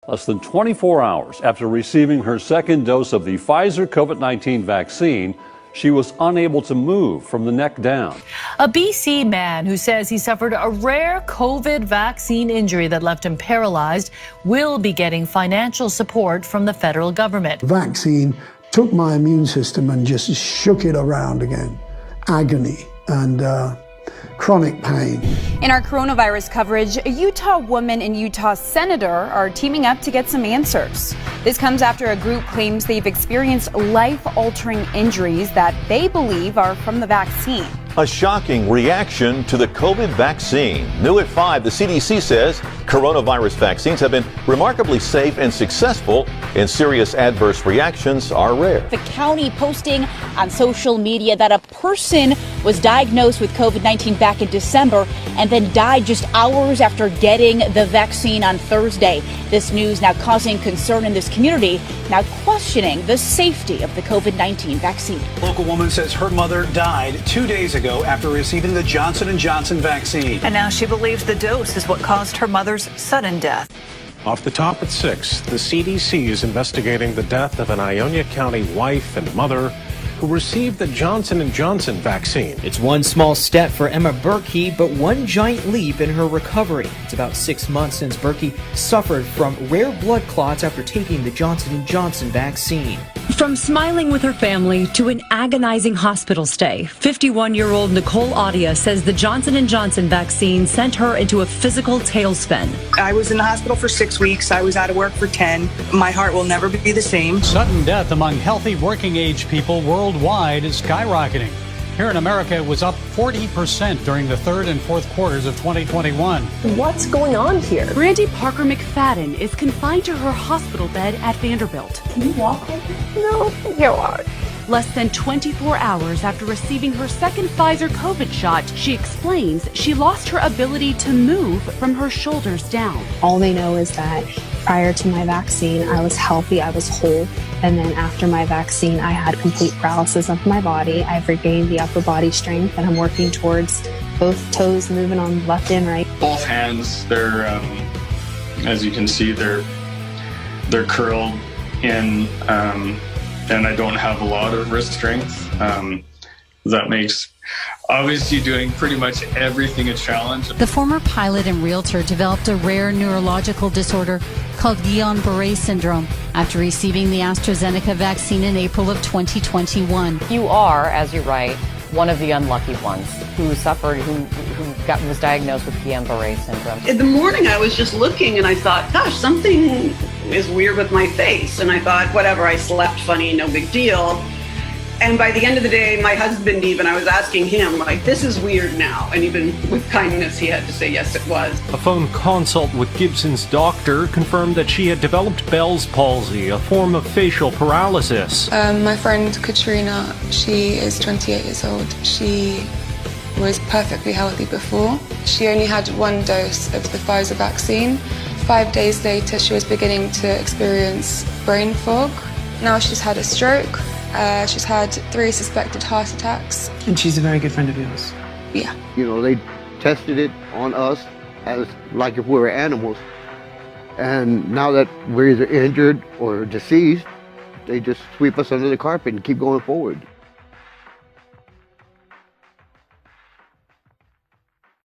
Less than 24 hours after receiving her second dose of the Pfizer COVID-19 vaccine, she was unable to move from the neck down. A BC man who says he suffered a rare COVID vaccine injury that left him paralyzed will be getting financial support from the federal government. The vaccine took my immune system and just shook it around again. Agony and chronic pain. In our coronavirus coverage, a Utah woman and Utah senator are teaming up to get some answers. This comes after a group claims they've experienced life-altering injuries that they believe are from the vaccine. A shocking reaction to the COVID vaccine. New at 5, the CDC says coronavirus vaccines have been remarkably safe and successful, and serious adverse reactions are rare. The county posting on social media that a person was diagnosed with COVID-19 back in December and then died just hours after getting the vaccine on Thursday. This news now causing concern in this community, now questioning the safety of the COVID-19 vaccine. A local woman says her mother died 2 days ago after receiving the Johnson & Johnson vaccine. And now she believes the dose is what caused her mother's sudden death. Off the top at 6, the CDC is investigating the death of an Ionia County wife and mother who received the Johnson & Johnson vaccine. It's one small step for Emma Berkey, but one giant leap in her recovery. It's about 6 months since Berkey suffered from rare blood clots after taking the Johnson & Johnson vaccine. From smiling with her family to an agonizing hospital stay, 51-year-old Nicole Audia says the Johnson & Johnson vaccine sent her into a physical tailspin. I was in the hospital for 6 weeks. I was out of work for 10. My heart will never be the same. Sudden death among healthy working-age people worldwide is skyrocketing. Here in America, it was up 40% during the third and fourth quarters of 2021. What's going on here? Brandy Parker McFadden is confined to her hospital bed at Vanderbilt. Can you walk like that? No, you are. Less than 24 hours after receiving her second Pfizer COVID shot, she explains she lost her ability to move from her shoulders down. All they know is that prior to my vaccine, I was healthy, I was whole. And then after my vaccine, I had complete paralysis of my body. I've regained the upper body strength, and I'm working towards both toes moving on left and right. Both hands, they're, as you can see, they're curled in, and I don't have a lot of wrist strength. That makes obviously doing pretty much everything a challenge. The former pilot and realtor developed a rare neurological disorder called Guillain-Barré syndrome after receiving the AstraZeneca vaccine in April of 2021. You are, as you write, one of the unlucky ones who suffered, was diagnosed with Guillain-Barré syndrome. In the morning, I was just looking and I thought, gosh, something is weird with my face. And I thought, whatever, I slept funny, no big deal. And by the end of the day, my husband even, I was asking him, like, this is weird now. And even with kindness, he had to say, yes, it was. A phone consult with Gibson's doctor confirmed that she had developed Bell's palsy, a form of facial paralysis. My friend Katrina, she is 28 years old. She was perfectly healthy before. She only had one dose of the Pfizer vaccine. 5 days later, she was beginning to experience brain fog. Now she's had a stroke. She's had 3 suspected heart attacks. And she's a very good friend of yours? Yeah. You know, they tested it on us as like if we were animals. And now that we're either injured or deceased, they just sweep us under the carpet and keep going forward.